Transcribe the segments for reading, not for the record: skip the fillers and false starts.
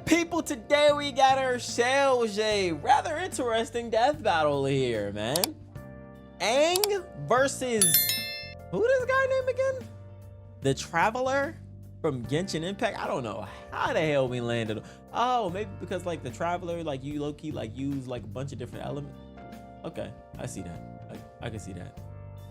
People, today we got ourselves a rather interesting death battle here, man. Aang versus, who this guy name again? The Traveler from Genshin Impact. I don't know how the hell we landed. Oh, maybe because like the Traveler, like you low-key like use like a bunch of different elements. Okay, I see that. I can see that.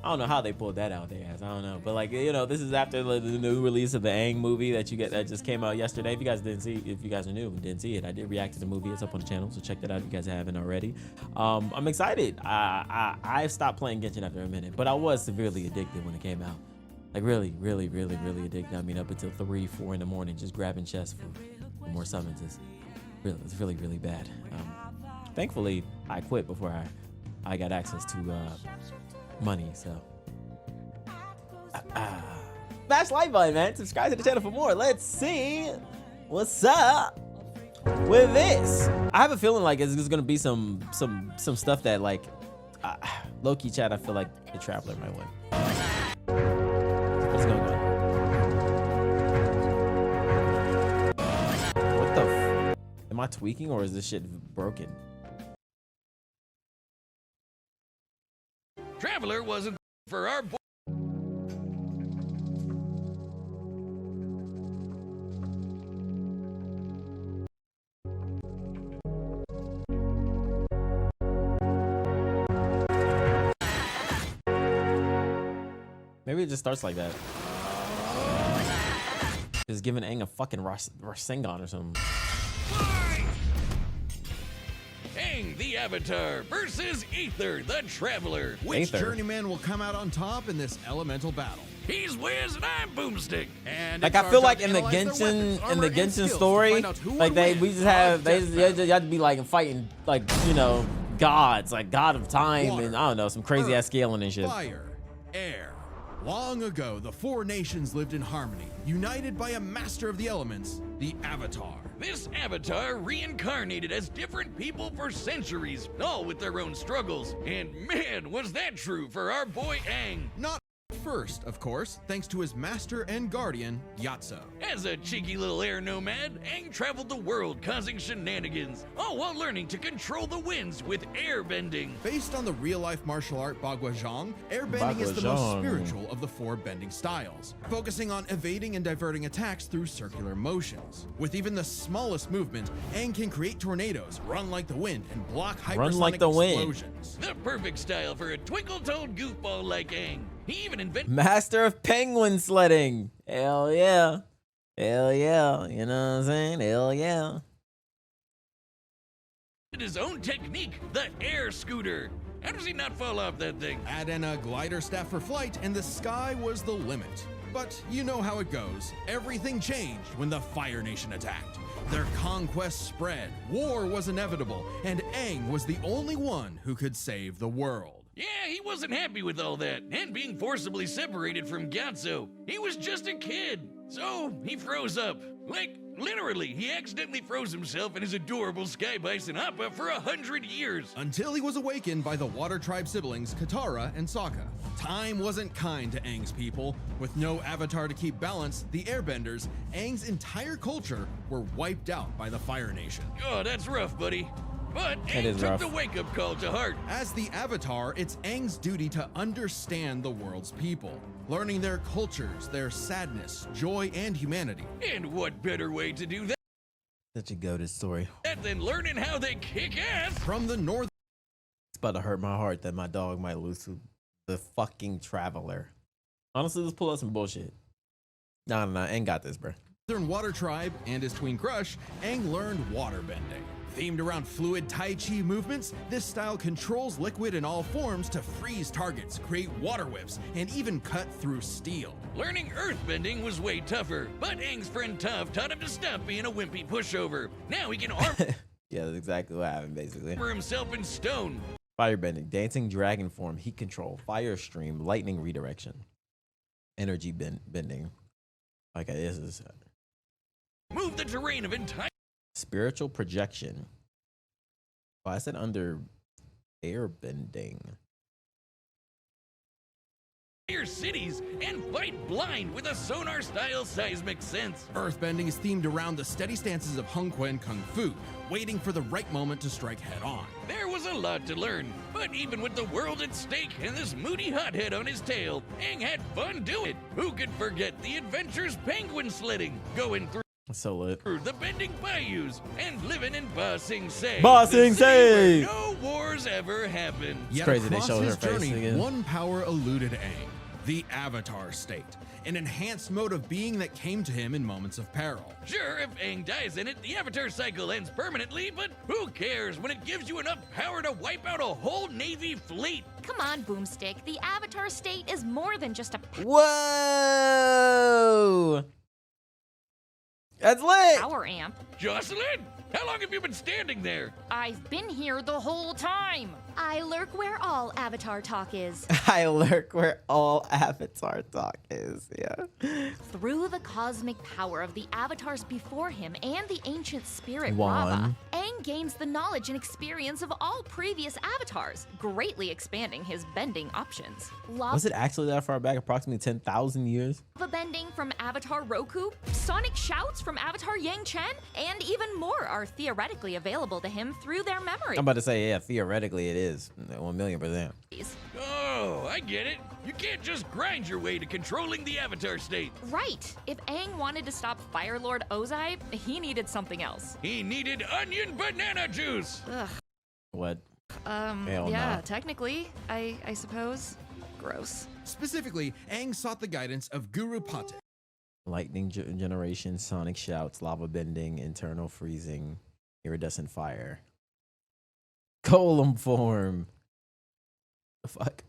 I don't know how they pulled that out their ass. I don't know, but like, you know, this is after the new release of the Aang movie that just came out yesterday. If you guys didn't see, if you guys are new and didn't see it, I did react to the movie. It's up on the channel, so check that out if you guys haven't already. I'm excited. I stopped playing Genshin after a minute, but I was severely addicted when it came out. Like really addicted. I mean, up until 3, 4 in the morning, just grabbing chests for more summons. It's really bad. Thankfully, I quit before I got access to money, so smash like button, man. Subscribe to the channel for more. Let's see what's up with this. I have a feeling like it's gonna be some stuff that like low-key chat. I feel like the Traveler might win. What's going on? What the am I tweaking or is this shit broken? Traveler wasn't for our boy. Maybe it just starts like that. Just giving Aang a fucking Rasengan or something. Aang the Avatar versus Aether the Traveler. Which journeyman will come out on top in this elemental battle? He's Wiz and I'm Boomstick. And like I feel like in the Genshin story, like we just have they have to be like fighting like, you know, gods, like God of Time, water, and I don't know, some crazy ass scaling and shit. Fire, air. Long ago, the 4 nations lived in harmony, united by a master of the elements, the Avatar. This Avatar reincarnated as different people for centuries, all with their own struggles. And man, was that true for our boy Aang. Not first, of course, thanks to his master and guardian, Yatso. As a cheeky little air nomad, Aang traveled the world causing shenanigans, all while learning to control the winds with air bending. Based on the real-life martial art Bagua Zhang, airbending is the most spiritual of the 4 bending styles, focusing on evading and diverting attacks through circular motions. With even the smallest movement, Aang can create tornadoes, run like the wind, and block hypersonic explosions. The perfect style for a twinkle-toed goofball like Aang. He even invented Master of Penguin Sledding. Hell yeah. Hell yeah. You know what I'm saying? Hell yeah. his own technique, the air scooter. How does he not fall off that thing? Add in a glider staff for flight and the sky was the limit. But you know how it goes. Everything changed when the Fire Nation attacked. Their conquest spread, war was inevitable, and Aang was the only one who could save the world. Yeah, he wasn't happy with all that, and being forcibly separated from Gyatso. He was just a kid, so he froze up. Like, literally, he accidentally froze himself and his adorable Sky Bison Appa for 100 years. Until he was awakened by the Water Tribe siblings Katara and Sokka. Time wasn't kind to Aang's people. With no avatar to keep balance, the Airbenders, Aang's entire culture, were wiped out by the Fire Nation. Oh, that's rough, buddy. But Aang took the wake-up call to heart. As the Avatar, it's Aang's duty to understand the world's people, learning their cultures, their sadness, joy, and humanity. And what better way to do that? Such a goated story. Than learning how they kick ass? From the north. It's about to hurt my heart that my dog might lose to the fucking Traveler. Honestly, let's pull out some bullshit. Nah, Aang got this, bro. Northern Water Tribe and his twin crush, Aang learned waterbending. Themed around fluid Tai Chi movements, this style controls liquid in all forms to freeze targets, create water whips, and even cut through steel. Learning earthbending was way tougher, but Aang's friend Toph taught him to stop being a wimpy pushover. Now he can yeah, that's exactly what happened, basically. armor himself in stone. Firebending, dancing dragon form, heat control, fire stream, lightning redirection, energy bending. Like this is Move the terrain of entire spiritual projection. Why is it under airbending? cities and fight blind with a sonar-style seismic sense. Earthbending is themed around the steady stances of Hung Quan Kung Fu, waiting for the right moment to strike head-on. There was a lot to learn, but even with the world at stake and this moody hothead on his tail, Aang had fun doing it. Who could forget the adventures penguin sledding, going through So lit. the bending bayous, and living in Ba Sing Se, Ba the Sing city Se! where no wars ever happened. Yet crazy they across showed his her face journey, again. one power eluded Aang, the Avatar state, an enhanced mode of being that came to him in moments of peril. Sure, if Aang dies in it, the Avatar cycle ends permanently, but who cares when it gives you enough power to wipe out a whole Navy fleet? Come on, Boomstick. The Avatar state is more than just a Whoa! That's lit! power amp. Jocelyn, how long have you been standing there? I've been here the whole time. I lurk where all Avatar talk is. I lurk where all Avatar talk is, yeah. Through the cosmic power of the Avatars before him and the ancient spirit One. Rava, Aang gains the knowledge and experience of all previous Avatars, greatly expanding his bending options. Was it actually that far back? Approximately 10,000 years? Lava bending from Avatar Roku, sonic shouts from Avatar Yang Chen, and even more are theoretically available to him through their memory. I'm about to say, yeah, theoretically it is. 1,000,000%. Oh, I get it. You can't just grind your way to controlling the Avatar state. Right. If Aang wanted to stop Fire Lord Ozai, he needed something else. He needed onion banana juice. Ugh. What? Hell Yeah, no. technically, I suppose. Gross. Specifically, Aang sought the guidance of Guru Patik, Lightning generation, sonic shouts, lava bending, internal freezing, iridescent fire. Golem form. The fuck?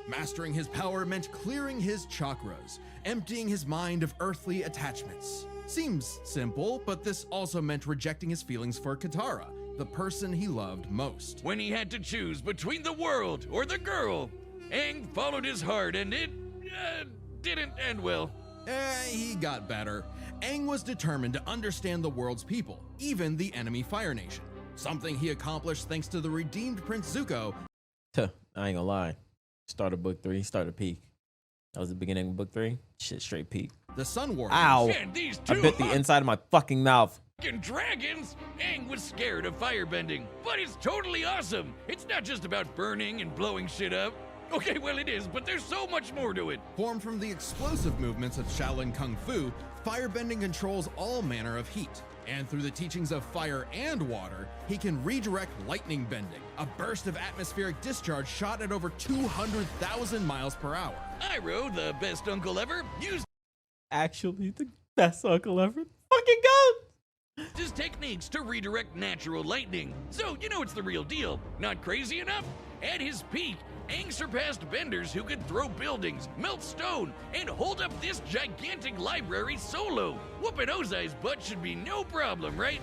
Mastering his power meant clearing his chakras, emptying his mind of earthly attachments. Seems simple, but this also meant rejecting his feelings for Katara, the person he loved most. When he had to choose between the world or the girl, Aang followed his heart and it didn't end well. He got better. Aang was determined to understand the world's people, even the enemy Fire Nation. Something he accomplished thanks to the redeemed Prince Zuko. Tuh, I ain't gonna lie. Started book 3, started peak. That was the beginning of book 3. Shit, straight peak. The Sun Warriors. Ow! And these I two bit the inside of my fucking mouth. fucking dragons! Aang was scared of firebending, but it's totally awesome. It's not just about burning and blowing shit up. Okay, well it is, but there's so much more to it. Formed from the explosive movements of Shaolin Kung Fu, firebending controls all manner of heat. And through the teachings of fire and water, he can redirect lightning bending, a burst of atmospheric discharge shot at over 200,000 miles per hour. Iroh, the best uncle ever, used Actually, the best uncle ever. Fucking go! his techniques to redirect natural lightning. So, you know it's the real deal. Not crazy enough? At his peak, Aang surpassed benders who could throw buildings, melt stone, and hold up this gigantic library solo. Whooping Ozai's butt should be no problem, right?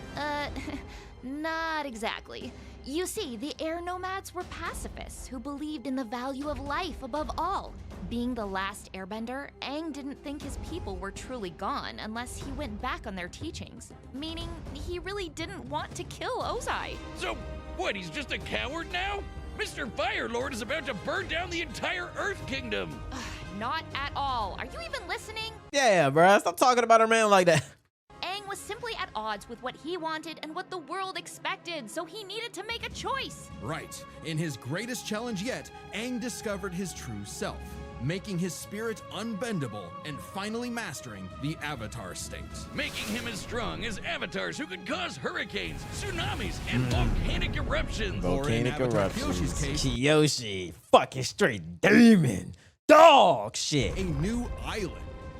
Not exactly. You see, the air nomads were pacifists who believed in the value of life above all. Being the last airbender, Aang didn't think his people were truly gone unless he went back on their teachings, meaning he really didn't want to kill Ozai. So, what, he's just a coward now? Mr. Fire Lord is about to burn down the entire Earth Kingdom. Not at all. Are you even listening? Yeah, bruh. Stop talking about our man like that. Aang was simply at odds with what he wanted and what the world expected, so he needed to make a choice. Right. In his greatest challenge yet, Aang discovered his true self, making his spirit unbendable and finally mastering the Avatar state. Making him as strong as avatars who could cause hurricanes, tsunamis, and volcanic eruptions. Or in Volcanic Avatar eruptions. Kyoshi's case, Kyoshi. Fucking straight demon. Dog shit. a new island.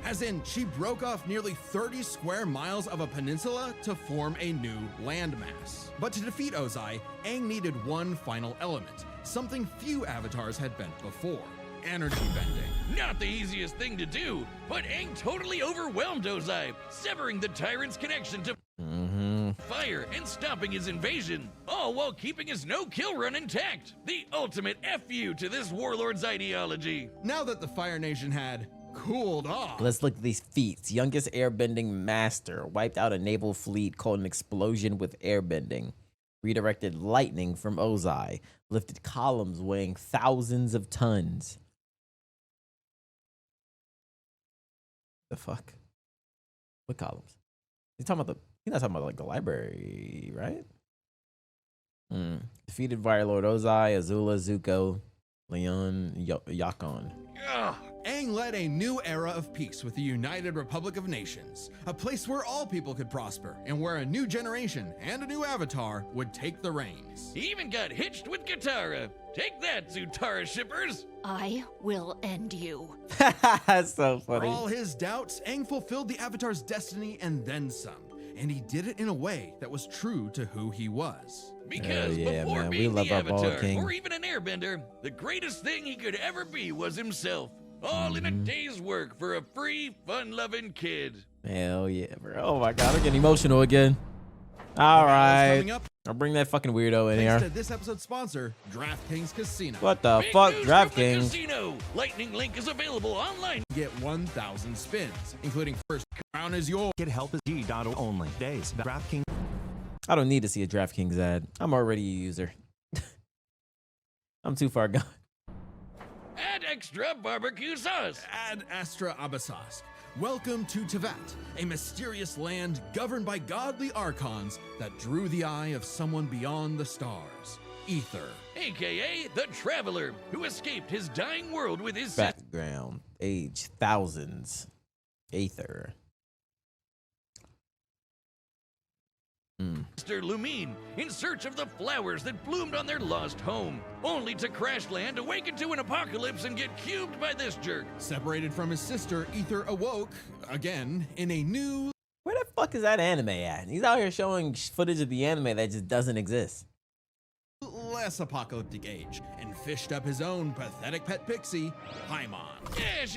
As in, she broke off nearly 30 square miles of a peninsula to form a new landmass. But to defeat Ozai, Aang needed one final element, something few avatars had bent before: energy bending. Not the easiest thing to do, but Aang totally overwhelmed Ozai, severing the tyrant's connection to fire and stopping his invasion, all while keeping his no-kill run intact. The ultimate FU to this warlord's ideology. Now that the Fire Nation had cooled off, Let's look at these feats. Youngest airbending master. Wiped out a naval fleet called an explosion with airbending. Redirected lightning from Ozai. Lifted columns weighing thousands of tons. The fuck? What columns? He's not talking about like the library, right? Defeated Fire Lord Ozai, Azula, Zuko, Leon, Yakon. Ugh. Aang led a new era of peace with the United Republic of Nations, a place where all people could prosper and where a new generation and a new avatar would take the reins. He even got hitched with Katara. Take that, Zutara shippers. I will end you. That's so For funny. all his doubts, Aang fulfilled the Avatar's destiny and then some. And he did it in a way that was true to who he was. Because yeah, before man. We being love the our Ball Avatar, King. or even an airbender, the greatest thing he could ever be was himself. All in a day's work for a free, fun-loving kid. Hell yeah, bro. Oh my god, I'm getting emotional again. All Coming right. up, I'll bring that fucking weirdo in thanks here. to this episode's sponsor, DraftKings Casino. What the Big fuck, news from the DraftKings? Casino. Lightning Link is available online. Get 1,000 spins, including first crown is yours. Get help is G.O only. Days. DraftKings. I don't need to see a DraftKings ad. I'm already a user. I'm too far gone. Add extra barbecue sauce. Ad Astra Abasask. Welcome to Tevat, a mysterious land governed by godly archons that drew the eye of someone beyond the stars. Ether. AKA the Traveler, who escaped his dying world with his Background, age, thousands. Aether. sister Lumine, in search of the flowers that bloomed on their lost home, only to crash land, awaken to an apocalypse, and get cubed by this jerk. Separated from his sister, Ether awoke, again, in a new, Where the fuck is that anime at? He's out here showing footage of the anime that just doesn't exist. less apocalyptic age, and fished up his own pathetic pet pixie, Paimon. Yeah, she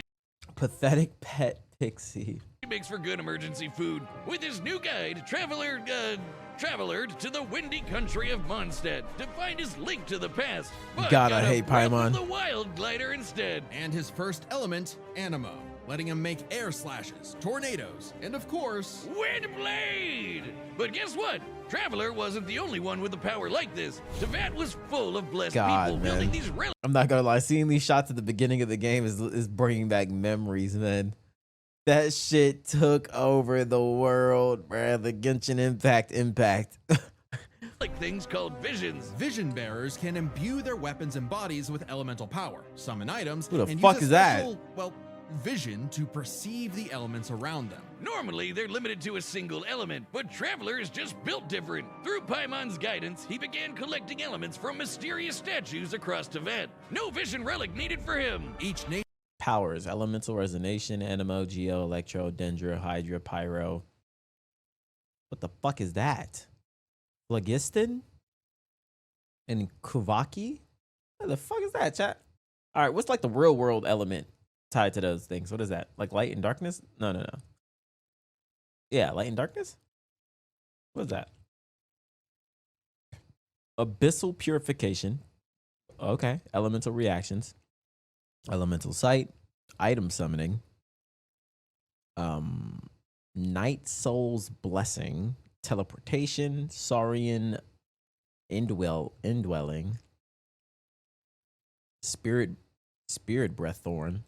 Pathetic pet pixie. makes for good emergency food. With his new guide, Traveler to the windy country of Mondstadt to find his link to the past. But God, I got a hate Breath of Paimon. the Wild glider instead. And his first element, Animo, letting him make air slashes, tornadoes, and of course, Windblade! But guess what? Traveler wasn't the only one with a power like this. Tevat was full of blessed God, people man. building these relics. I'm not gonna lie, seeing these shots at the beginning of the game is bringing back memories, man. That shit took over the world, bruh. The Genshin impact. Like things called visions. vision bearers can imbue their weapons and bodies with elemental power, summon items, Who the and fuck use a is that? special, well, vision to perceive the elements around them. Normally, they're limited to a single element, but Traveler is just built different. Through Paimon's guidance, he began collecting elements from mysterious statues across Tevat. No vision relic needed for him. Each nation Powers: Elemental Resonation, Animo, Geo, Electro, Dendra, Hydra, Pyro. What the fuck is that? Phlogiston? And Kuvaki? What the fuck is that, chat? All right, what's like the real world element tied to those things? What is that? Like light and darkness? No. Yeah, light and darkness? What is that? Abyssal Purification. Okay. Elemental Reactions. Elemental Sight. Item Summoning. Night Soul's Blessing. Teleportation. Saurian Indwelling. Spirit Breath Thorn.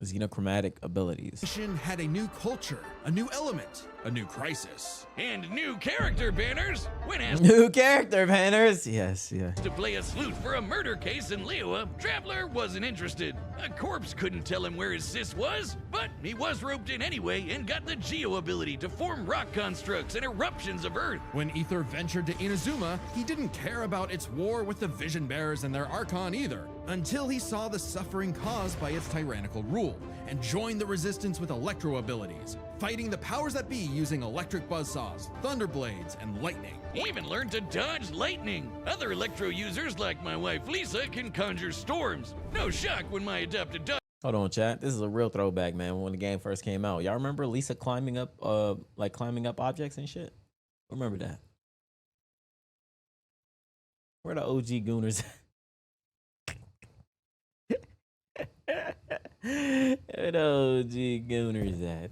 Xenochromatic abilities. had a new culture, a new element, a new crisis. And new character banners. When asked New character banners. Yes. to play a sleuth for a murder case in Liyue, Traveler wasn't interested. A corpse couldn't tell him where his sis was, but he was roped in anyway and got the Geo ability to form rock constructs and eruptions of Earth. When Ether ventured to Inazuma, he didn't care about its war with the Vision Bearers and their Archon either, until he saw the suffering caused by its tyrannical rule, and joined the resistance with electro abilities, fighting the powers that be using electric buzzsaws, thunder blades, and lightning. He even learned to dodge lightning. Other Electro users like my wife Lisa can conjure storms. No shock when my adopted daughter Hold on, chat. This is a real throwback, man. When the game first came out, y'all remember Lisa climbing up objects and shit? Remember that? Where the OG Gooners? Where the OG Gooners at?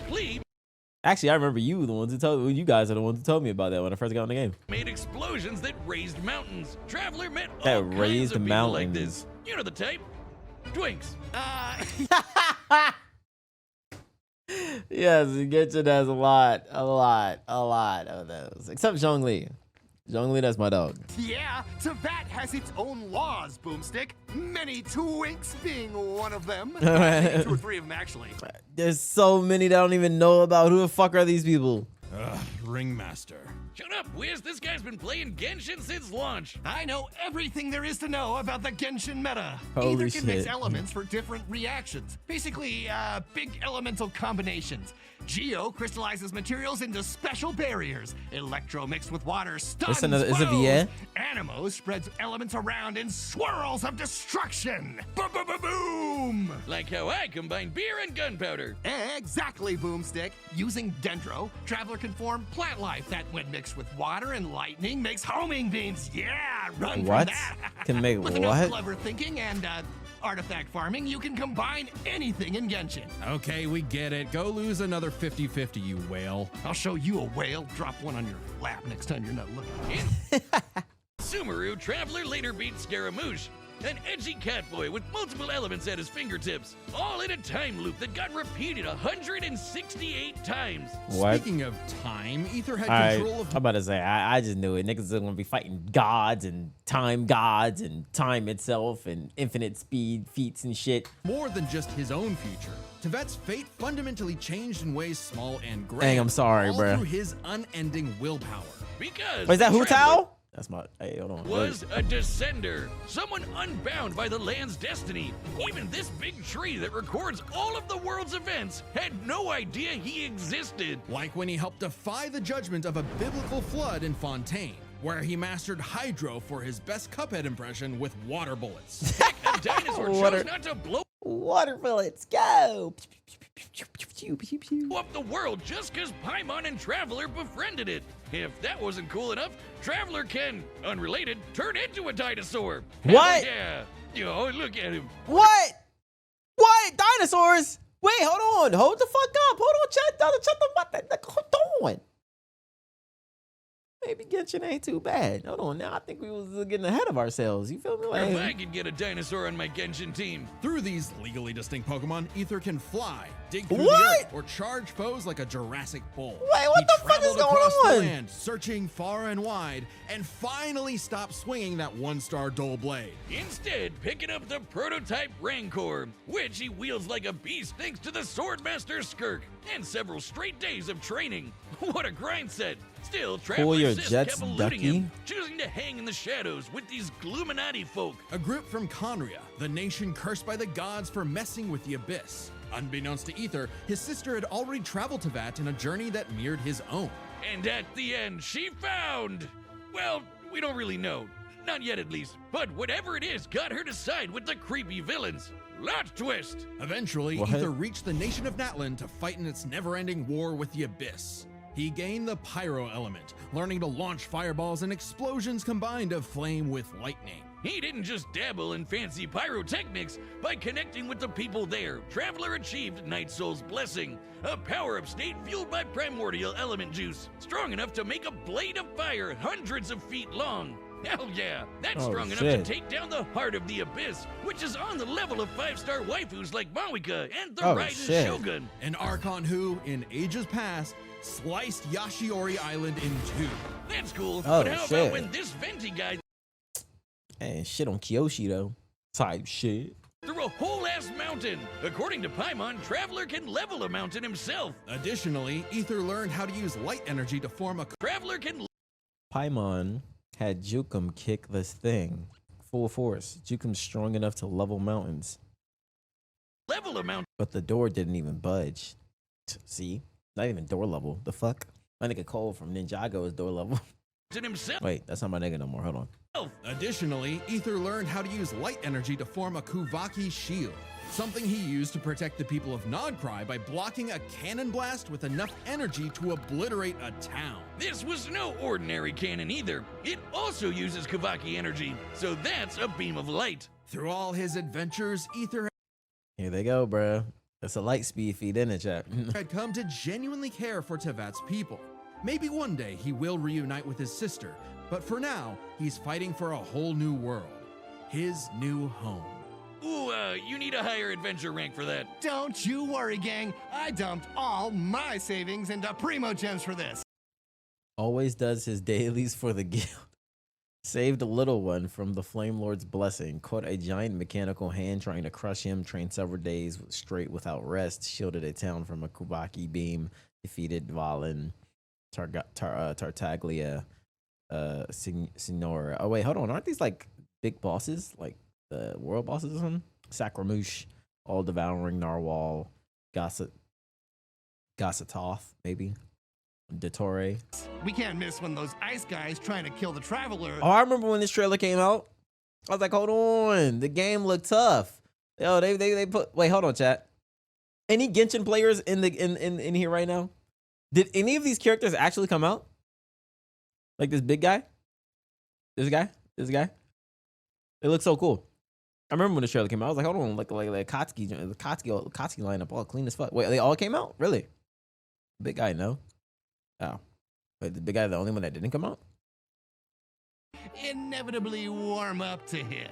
Cleve Actually, I remember you guys are the ones who told me about that when I first got in the game. made explosions that raised mountains. Traveler met That all kinds raised of people like mountains. this. You know the type. Twinks. Yes, Genshin has a lot of those. Except Zhongli. Zhongli, that's my dog. Yeah, Teyvat has its own laws, Boomstick. Many twinks being one of them. Maybe 2 or 3 of them, actually. There's so many that I don't even know about. Who the fuck are these people? Ringmaster. Shut up, Wiz. This guy's been playing Genshin since launch. I know everything there is to know about the Genshin meta. Holy Either can mix shit. elements for different reactions. Basically, big elemental combinations. Geo crystallizes materials into special barriers. Electro mixed with water stuns another- is it foes. VA? Animo spreads elements around in swirls of destruction. Boom! Like how I combine beer and gunpowder. Exactly, Boomstick. Using Dendro, Traveler can form plant life that, when mixed with water and lightning, makes homing beams. Yeah, run What? from that. Can make With enough what? clever thinking and artifact farming, you can combine anything in Genshin. Okay, we get it. Go lose another 50-50, you whale. I'll show you a whale. Drop one on your lap next time you're not looking. Sumeru, Traveler later beat Scaramouche, an edgy catboy with multiple elements at his fingertips, all in a time loop that got repeated 168 times. What? Speaking of time, Ether had Alright, control of I'm about to say, I just knew it. Niggas are gonna be fighting gods and time itself and infinite speed feats and shit. more than just his own future. Teyvat's fate fundamentally changed in ways small and grand. Dang, I'm sorry, all bruh. through his unending willpower. Because Wait, is that the Hu Traveler Tao? That's my. Hey, hold on. was a descender, someone unbound by the land's destiny. Even this big tree that records all of the world's events had no idea he existed. Like when he helped defy the judgment of a biblical flood in Fontaine, where he mastered Hydro for his best Cuphead impression with water bullets. A dinosaur Water. chose not to blow Water bullets, go! up the world just because Paimon and Traveler befriended it. If that wasn't cool enough, Traveler can, unrelated, turn into a dinosaur. What? Hell yeah. Yo, look at him. What? What? Dinosaurs? Wait, hold on. Hold the fuck up. Hold on, shut the hold on. Maybe Genshin ain't too bad. Hold on now. I think we was getting ahead of ourselves. You feel me? If I Like, could get a dinosaur on my Genshin team. Through these legally distinct Pokemon, Ether can fly, dig through What? the earth, or charge foes like a Jurassic bull. Wait, what He the fuck is traveled going across on? the land, searching far and wide, and finally stopped swinging that one-star dull blade. Instead, picking up the prototype Rancor, which he wields like a beast thanks to the Swordmaster Skirk, and several straight days of training. What a grind set! Still, Traveler your Sis jets, kept eluding ducky. him, choosing to hang in the shadows with these Gluminati folk. A group from Conria, the nation cursed by the gods for messing with the Abyss. Unbeknownst to Ether, his sister had already traveled to Vat in a journey that mirrored his own. And at the end, she found... Well, we don't really know. Not yet, at least. But whatever it is got her to side with the creepy villains. Lot twist! Eventually, What? Ether reached the nation of Natlan to fight in its never-ending war with the Abyss. He gained the Pyro element, learning to launch fireballs and explosions combined of flame with lightning. He didn't just dabble in fancy pyrotechnics. By connecting with the people there, Traveler achieved Night Soul's Blessing, a power-up state fueled by primordial element juice, strong enough to make a blade of fire hundreds of feet long. Hell yeah, that's Oh, strong enough shit. to take down the heart of the Abyss, which is on the level of 5-star waifus like Mawika and the Oh, Rising shit. Shogun. An Archon who, in ages past, sliced Yashiori Island in two. That's cool, Oh, but how shit. about when this Venti guy hey, shit on Kyoshi though. Type shit. through a whole ass mountain? According to Paimon, Traveler can level a mountain himself. Additionally, Ether learned how to use light energy to form a Traveler can Paimon had Jukum kick this thing full force. Jukum's strong enough to level mountains, level a mountain but the door didn't even budge. See? Not even door level. The fuck? My nigga Cole from Ninjago is door level. himself. Wait, that's not my nigga no more. Hold on. Additionally, Ether learned how to use light energy to form a Kuvaki shield, something he used to protect the people of Nodcry by blocking a cannon blast with enough energy to obliterate a town. This was no ordinary cannon either. It also uses Kavaki energy, so that's a beam of light. Through all his adventures, Ether Here they go, bruh. That's a light speed feed in the chat. had come to genuinely care for Teyvat's people. Maybe one day he will reunite with his sister, but for now, he's fighting for a whole new world. His new home. Ooh, you need a higher adventure rank for that. Don't you worry, gang. I dumped all my savings into Primo Gems for this. Always does his dailies for the guild. Saved a little one from the Flame Lord's blessing. Caught a giant mechanical hand trying to crush him. Trained several days straight without rest. Shielded a town from a Kubaki beam. Defeated Valen, Tartaglia, Signora. Oh wait, hold on. Aren't these like big bosses? Like the world bosses or something? Sacramouche, All Devouring Narwhal, Gossatoth, maybe. Dottore. We can't miss one of those ice guys trying to kill the traveler. Oh, I remember when this trailer came out. I was like, hold on, the game looked tough. Yo, they put. Wait, hold on, chat. Any Genshin players in here right now? Did any of these characters actually come out? Like this big guy, this guy. It looks so cool. I remember when the trailer came out. I was like, hold on, like Kotsky lineup, all clean as fuck. Wait, they all came out? Really? Big guy, no. Oh, but the big guy, the only one that didn't come out? Inevitably warm up to him.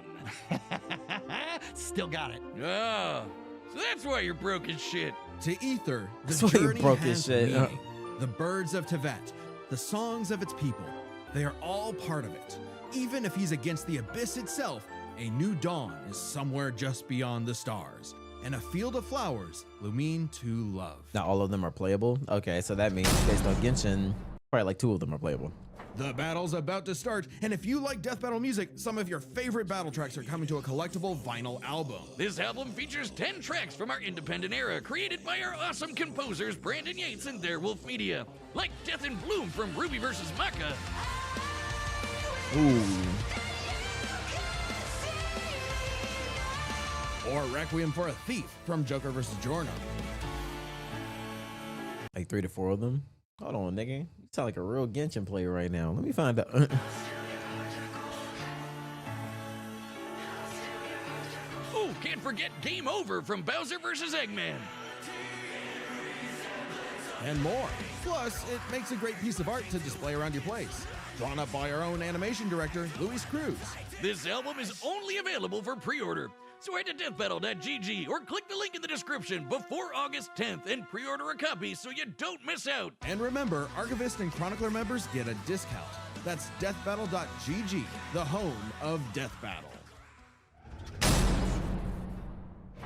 Still got it. Oh, so that's why you're broke as shit. To Ether, the That's why you journey broke has his shit. meaning. The birds of Tevet, the songs of its people, they are all part of it. Even if he's against the abyss itself, a new dawn is somewhere just beyond the stars. And a field of flowers Lumine to love. Not all of them are playable. Okay, so that means based on Genshin, probably like 2 of them are playable. The battle's about to start, and if you like death battle music, some of your favorite battle tracks are coming to a collectible vinyl album. This album features 10 tracks from our independent era, created by our awesome composers Brandon Yates and Darewolf Media, like Death in Bloom from Ruby vs. Maka, Ooh. Or Requiem for a Thief from Joker vs. Giorno. Like 3 to 4 of them. Hold on, nigga. You sound like a real Genshin player right now. Let me find out. Oh, can't forget Game Over from Bowser vs. Eggman. And more. Plus, it makes a great piece of art to display around your place. Drawn up by our own animation director, Luis Cruz. This album is only available for pre-order. So head to deathbattle.gg or click the link in the description before August 10th and pre-order a copy so you don't miss out. And remember, Archivist and Chronicler members get a discount. That's deathbattle.gg, the home of Death Battle.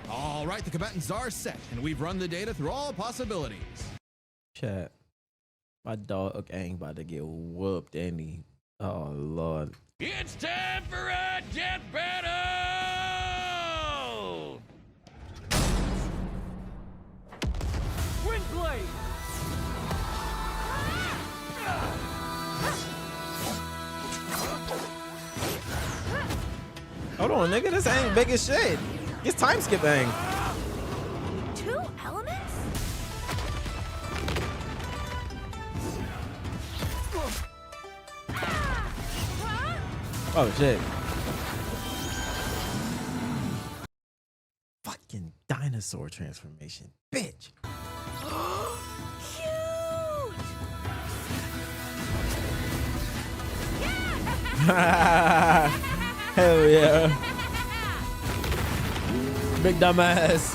All right, the combatants are set, and we've run the data through all possibilities. Chat. My dog Aang about to get whooped, ain't he? Oh, Lord. It's time for a death battle! Windblade! Hold on, nigga. This Aang big as shit. It's time skip Aang. 2 elements? Oh, shit. Fucking dinosaur transformation. Bitch. Cute! Hell yeah. Big dumbass.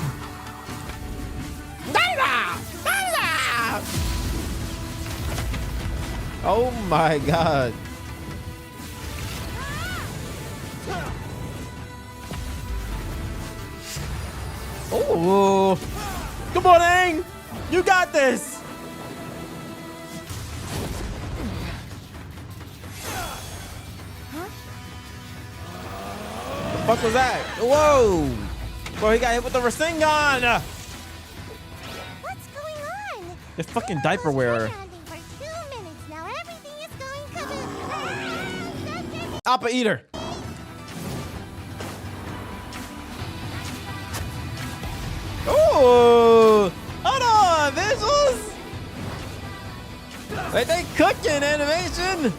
Oh my god. Oh, come on, Aang. You got this. The fuck was that? Whoa. Bro, he got hit with the Rasengan. What's going on? The fucking diaper wearer. Standing for 2 minutes now. Everything is going to Appa eater. Oh, hold on, visuals. Wait, they cooking animation.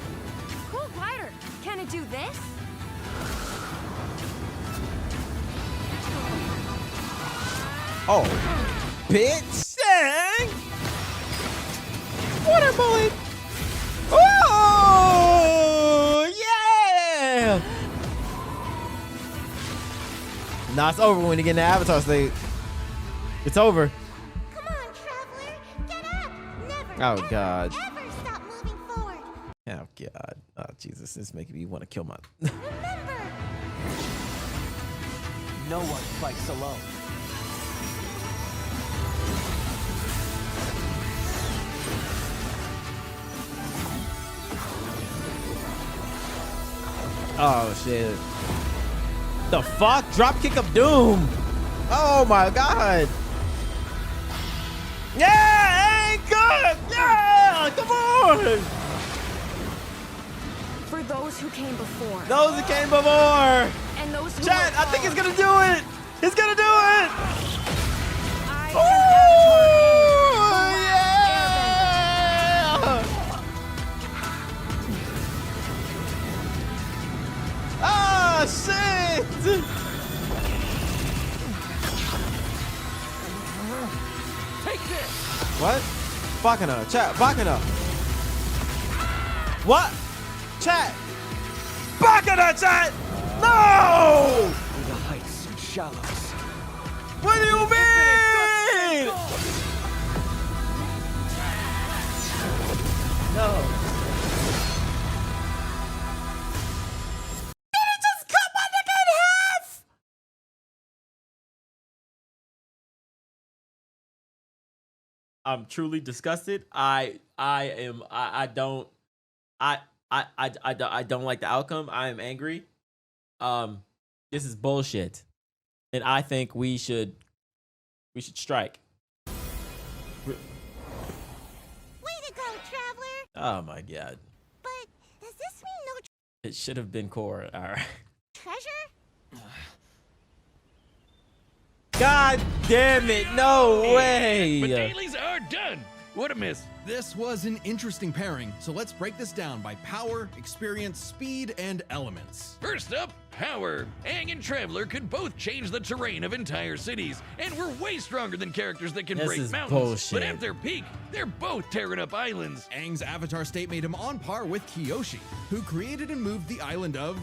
Cool glider. Can it do this? Oh, bitch. Dang. Water bullet. Oh, yeah. Nah, it's over when you get in the Avatar state. It's over. Come on, Traveler. Get up. Never, Oh, ever, God. ever stop moving forward. Oh, God. Oh, Jesus. This is making me want to kill my... Remember. No one fights alone. Oh, shit. The fuck? Dropkick of Doom. Oh, my God. Yeah, ain't good. Yeah, come on. For those who came before. Those that came before. And those who Chat, will I think he's follow. gonna do it. He's gonna do it. I am Ooh, Avatar Aang, yeah. Ah, shit. Take this! What? Bakana, chat, Bakana. What? Chat. Bakana, chat. No! Through the heights and shallows. What do you mean? No. Just cut my nigga in half. I'm truly disgusted. I don't like the outcome. I am angry. This is bullshit. And I think we should strike. Way to go, Traveler. Oh my God. But does this mean no It should have been core. All right. treasure? God damn it. No But way. dailies are done. What a miss. This was an interesting pairing, so let's break this down by power, experience, speed, and elements. First up, power. Aang and Traveler could both change the terrain of entire cities, and we're way stronger than characters that can This break is mountains. bullshit. But at their peak, they're both tearing up islands. Aang's avatar state made him on par with Kyoshi, who created and moved the island of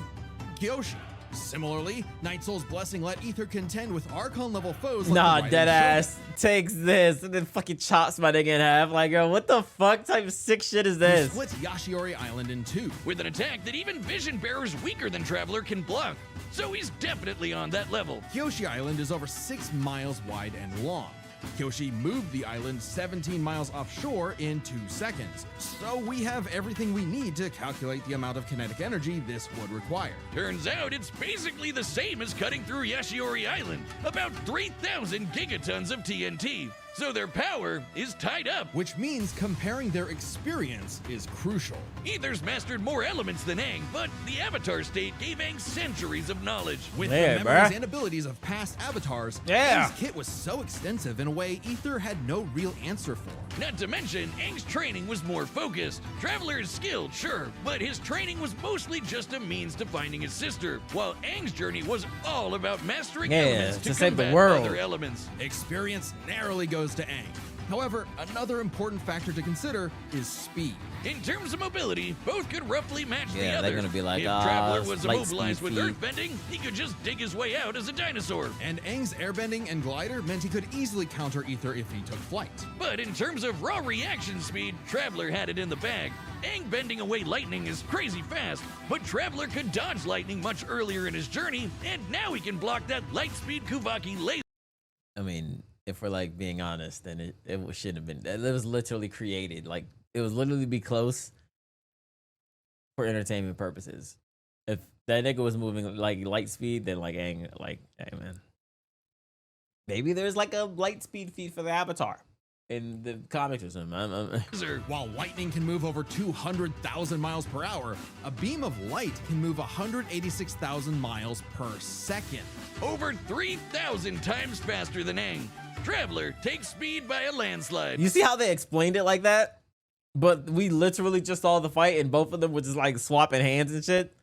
Kyoshi. Similarly, Night Soul's blessing let Ether contend with Archon level foes like Nah, the White dead and ass takes this and then fucking chops my nigga in half. Like, yo, what the fuck type of sick shit is Shogun, who this? splits Yashiori Island in two. With an attack that even Vision Bearers weaker than Traveler can block. So he's definitely on that level. Kyoshi Island is over 6 miles wide and long. Kyoshi moved the island 17 miles offshore in 2 seconds. So we have everything we need to calculate the amount of kinetic energy this would require. Turns out it's basically the same as cutting through Yashiori Island, about 3,000 gigatons of TNT. So their power is tied up. Which means comparing their experience is crucial. Ether's mastered more elements than Aang, but the Avatar state gave Aang centuries of knowledge. With Yeah, the memories bruh. and abilities of past avatars, Yeah. Aang's kit was so extensive in a way Ether had no real answer for. Not to mention, Aang's training was more focused. Traveler is skilled, sure, but his training was mostly just a means to finding his sister, while Aang's journey was all about mastering Yeah, elements to to save the combat world. other elements. Experience narrowly goes to Aang. However, another important factor to consider is speed. In terms of mobility, both could roughly match the Yeah, other. they're gonna be like, if ah, Traveler was light immobilized speed with feet. earthbending, he could just dig his way out as a dinosaur. And Aang's airbending and glider meant he could easily counter Ether if he took flight. But in terms of raw reaction speed, Traveler had it in the bag. Aang bending away lightning is crazy fast, but Traveler could dodge lightning much earlier in his journey, and now he can block that light speed Kuvaki laser. I mean, if we're like being honest, then it shouldn't have been. It was literally created. Like, it was literally be close for entertainment purposes. If that nigga was moving like light speed, then like Aang, like, hey man, maybe there's like a light speed feed for the Avatar in the comics or something. While lightning can move over 200,000 miles per hour, a beam of light can move 186,000 miles per second. Over 3,000 times faster than Aang. Traveler takes speed by a landslide. You see how they explained it like that? But we literally just saw the fight and both of them were just like swapping hands and shit.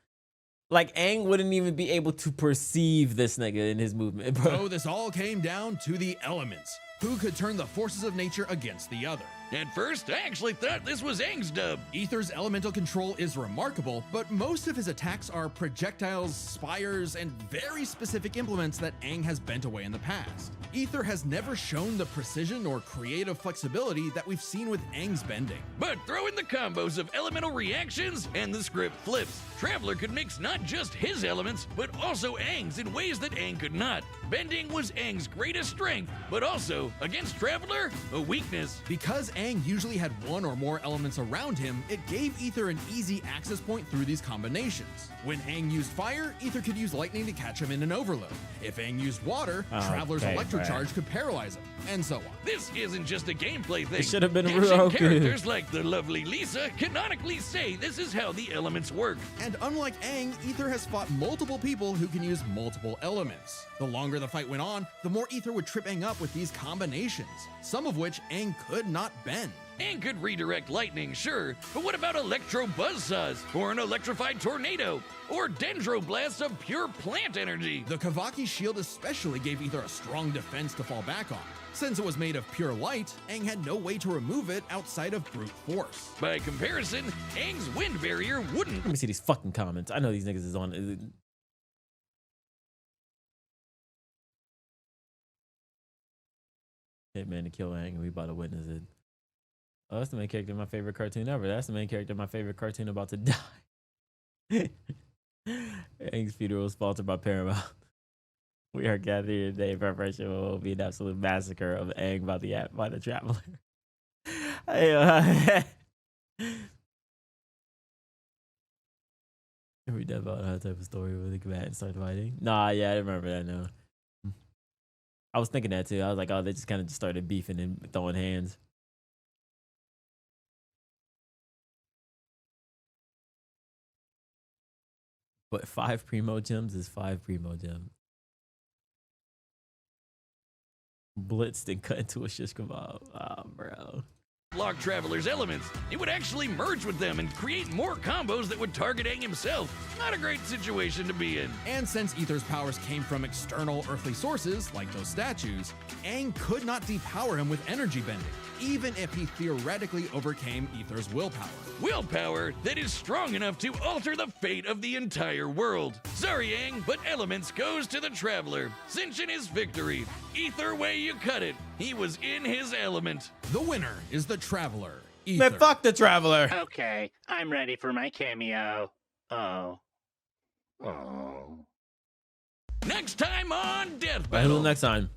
Like, Aang wouldn't even be able to perceive this nigga in his movement, bro. So this all came down to the elements. who could turn the forces of nature against the other. At first, I actually thought this was Aang's dub. Ether's elemental control is remarkable, but most of his attacks are projectiles, spires, and very specific implements that Aang has bent away in the past. Ether has never shown the precision or creative flexibility that we've seen with Aang's bending. But throw in the combos of elemental reactions and the script flips. Traveler could mix not just his elements, but also Aang's in ways that Aang could not. Bending was Aang's greatest strength, but also, against Traveler, a weakness. Because Aang usually had one or more elements around him, it gave Ether an easy access point through these combinations. When Aang used fire, Ether could use lightning to catch him in an overload. If Aang used water, Traveler's electrocharge could paralyze him, and so on. This isn't just a gameplay thing. It should have been Genshin Roku. characters like the lovely Lisa canonically say this is how the elements work. And unlike Aang, Ether has fought multiple people who can use multiple elements. The longer the fight went on, the more Ether would trip Aang up with these combinations, some of which Aang could not bend. Aang could redirect lightning, sure, but what about electro buzzsaws, or an electrified tornado, or dendroblasts of pure plant energy? The Kavaki shield especially gave Ether a strong defense to fall back on. Since it was made of pure light, Aang had no way to remove it outside of brute force. By comparison, Aang's wind barrier wouldn't. Let me see these fucking comments. I know these niggas is on. Hitman to kill Aang, and we about to witness it. Oh, that's the main character in my favorite cartoon ever. That's the main character in my favorite cartoon about to die. Aang's funeral was sponsored by Paramount. We are gathered here today in preparation for what will be an absolute massacre of Aang by the Traveler. We done about that type of story where the combatants start fighting. Nah, yeah, I remember that now. I was thinking that too. I was like, oh, they just kind of just started beefing and throwing hands. But 5 primo gems is 5 primo gems. Blitzed and cut into a shish kebab. Oh, bro. Block Traveler's elements. It would actually merge with them and create more combos that would target Aang himself. Not a great situation to be in. And since Ether's powers came from external earthly sources, like those statues, Aang could not depower him with energy bending, even if he theoretically overcame Ether's willpower. Willpower that is strong enough to alter the fate of the entire world. Sorry, Aang, but elements goes to the Traveler, cinching his victory. Either way you cut it, he was in his element. The winner is the Traveler. Man, fuck the Traveler. Okay, I'm ready for my cameo. Oh. Next time on Death Wait, Battle. who's next time?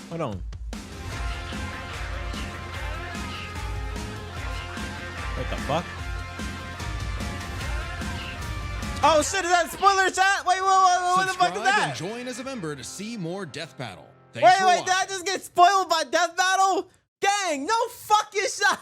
Hold on. What the fuck? Oh shit, is that spoiler chat? Wait, what the fuck is that? And join as a member to see more Death Battle. Wait, did I just get spoiled by Death Battle? Gang, no fucking shot.